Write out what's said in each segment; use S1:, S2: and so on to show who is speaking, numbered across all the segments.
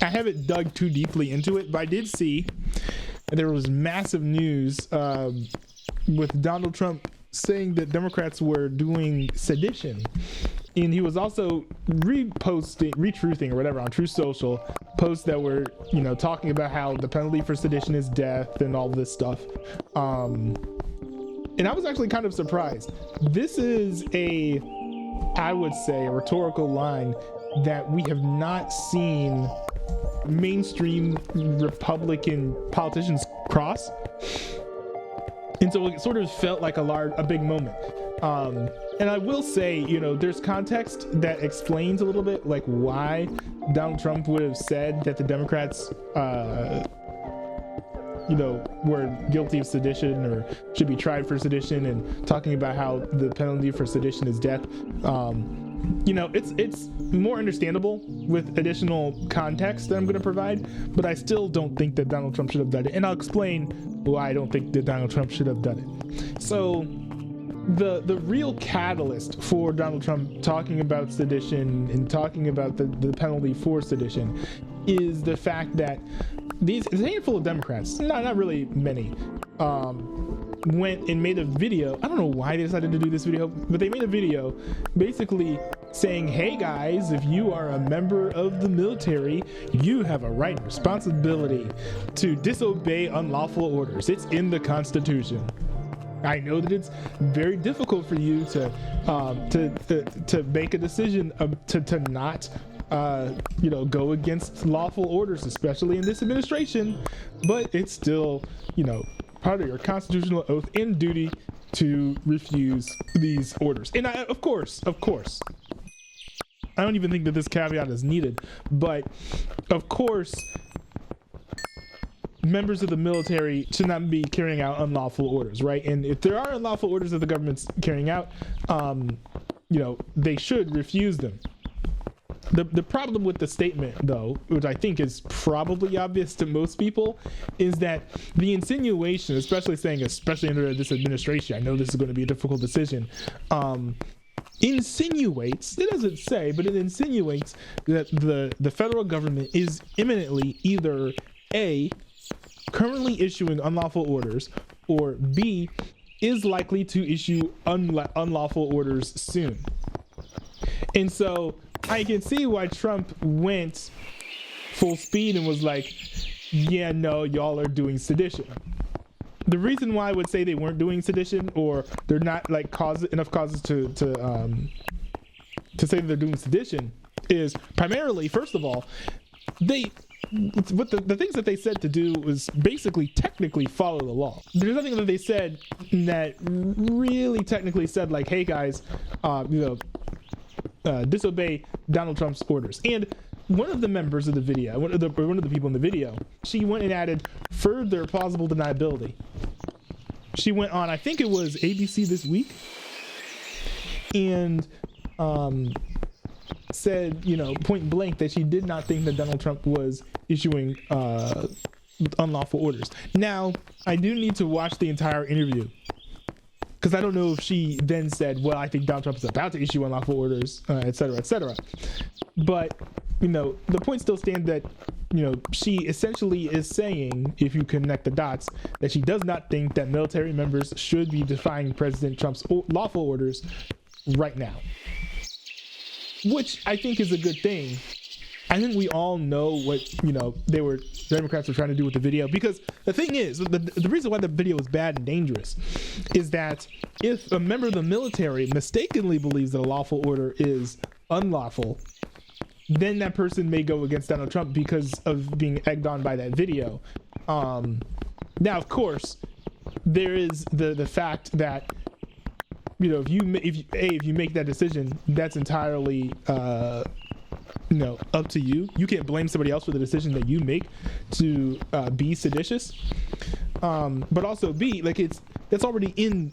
S1: I haven't dug too deeply into it, but I did see there was massive news with Donald Trump saying that Democrats were doing sedition. And he was also retruthing or whatever on Truth Social posts that were, talking about how the penalty for sedition is death and all this stuff. And I was actually kind of surprised. This is I would say, a rhetorical line that we have not seen mainstream Republican politicians cross. And so it sort of felt like a big moment. And I will say, there's context that explains a little bit like why Donald Trump would have said that the Democrats, were guilty of sedition or should be tried for sedition, and talking about how the penalty for sedition is death. It's more understandable with additional context that I'm going to provide, but I still don't think that Donald Trump should have done it. And I'll explain why I don't think that Donald Trump should have done it. So the real catalyst for Donald Trump talking about sedition and talking about the penalty for sedition is the fact that a handful of Democrats, not really many, went and made a video. I don't know why they decided to do this video, but they made a video basically saying, hey guys, if you are a member of the military, you have a right and responsibility to disobey unlawful orders. It's in the Constitution. I know that it's very difficult for you to make a decision to not go against lawful orders, especially in this administration, but it's still, part of your constitutional oath and duty to refuse these orders. And of course, I don't even think that this caveat is needed, but of course, members of the military should not be carrying out unlawful orders, right? And if there are unlawful orders that the government's carrying out, they should refuse them. The problem with the statement, though, which I think is probably obvious to most people, is that the insinuation, especially under this administration, I know this is going to be a difficult decision, insinuates, it doesn't say, but it insinuates that the federal government is imminently either A, currently issuing unlawful orders, or B, is likely to issue unlawful orders soon. And so I can see why Trump went full speed and was like, yeah, no, y'all are doing sedition. The reason why I would say they weren't doing sedition, or they're not like enough causes to say that they're doing sedition, is primarily, first of all, the things that they said to do was basically technically follow the law. There's nothing that they said that really technically said like, hey guys, disobey Donald Trump's orders. And one of the members of the video, one of the people in the video, she went and added further plausible deniability. She went on, I think it was ABC This Week, and said, point blank, that she did not think that Donald Trump was issuing unlawful orders. Now, I do need to watch the entire interview, because I don't know if she then said, well, I think Donald Trump is about to issue unlawful orders, et cetera, et cetera. But, the point still stands that, she essentially is saying, if you connect the dots, that she does not think that military members should be defying President Trump's lawful orders right now. Which I think is a good thing. I think we all know what, Democrats were trying to do with the video, because the thing is, the reason why the video is bad and dangerous is that if a member of the military mistakenly believes that a lawful order is unlawful, then that person may go against Donald Trump because of being egged on by that video. Now, of course, there is the fact that, if you make that decision, that's entirely up to you. You can't blame somebody else for the decision that you make to be seditious. But also B, that's already in,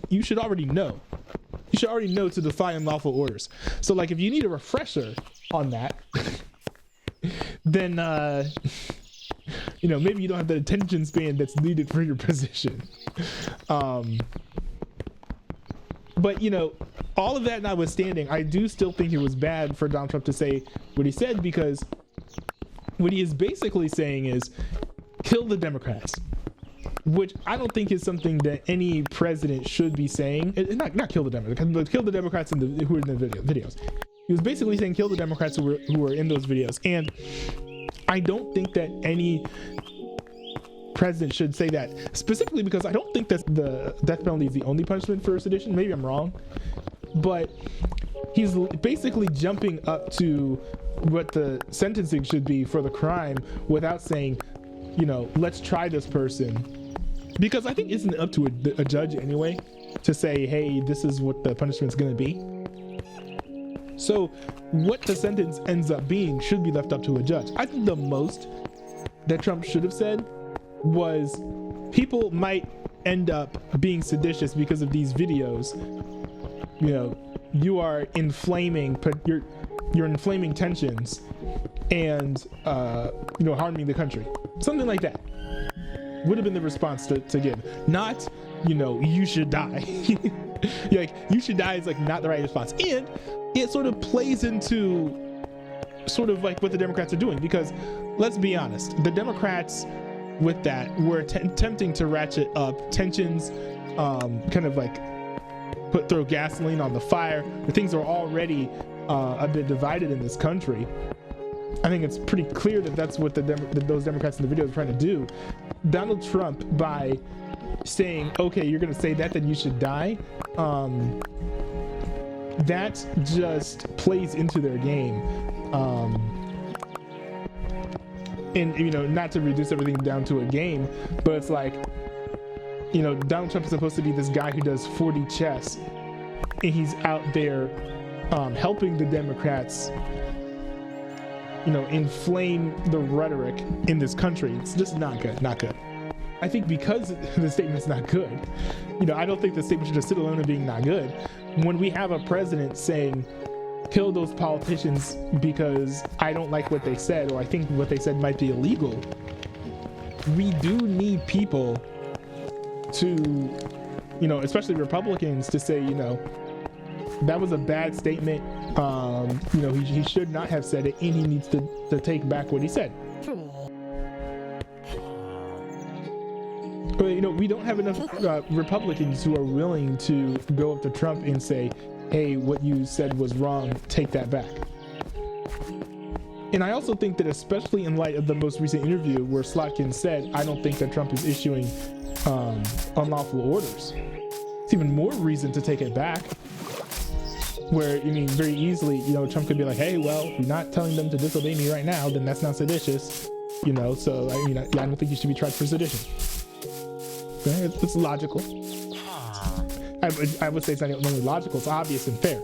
S1: you should already know. You should already know to defy unlawful orders. So if you need a refresher on that, then maybe you don't have the attention span that's needed for your position. But, all of that notwithstanding, I do still think it was bad for Donald Trump to say what he said, because what he is basically saying is kill the Democrats, which I don't think is something that any president should be saying. Not kill the Democrats, but kill the Democrats who are in the videos. He was basically saying kill the Democrats who were in those videos. And I don't think that any president should say that, specifically because I don't think that the death penalty is the only punishment for sedition. Maybe I'm wrong, but he's basically jumping up to what the sentencing should be for the crime without saying, let's try this person. Because I think isn't it up to a judge anyway to say, hey, this is what the punishment's going to be. So what the sentence ends up being should be left up to a judge. I think the most that Trump should have said was people might end up being seditious because of these videos. You are inflaming, you're inflaming tensions and harming the country. Something like that would have been the response to give. Not, you should die. Like, you should die is like not the right response. And it sort of plays into sort of like what the Democrats are doing, because let's be honest, the Democrats with that were attempting to ratchet up tensions, kind of like throw gasoline on the fire. The things are already a bit divided in this country. I think it's pretty clear that that's what those Democrats in the video are trying to do. Donald Trump, by saying, okay, you're going to say that, then you should die, that just plays into their game. And, not to reduce everything down to a game, but it's like, Donald Trump is supposed to be this guy who does 4D chess, and he's out there helping the Democrats, inflame the rhetoric in this country. It's just not good. I think because the statement's not good, I don't think the statement should just sit alone in being not good. When we have a president saying, kill those politicians because I don't like what they said, or I think what they said might be illegal, we do need people to, especially Republicans, to say, that was a bad statement. He should not have said it, and he needs to take back what he said. But, we don't have enough Republicans who are willing to go up to Trump and say, hey, what you said was wrong, take that back. And I also think that, especially in light of the most recent interview where Slotkin said, I don't think that Trump is issuing unlawful orders, it's even more reason to take it back. Where, very easily, Trump could be like, hey, well, you're not telling them to disobey me right now, then that's not seditious, so, I don't think you should be tried for sedition. It's logical. I would say it's not only logical, it's obvious and fair.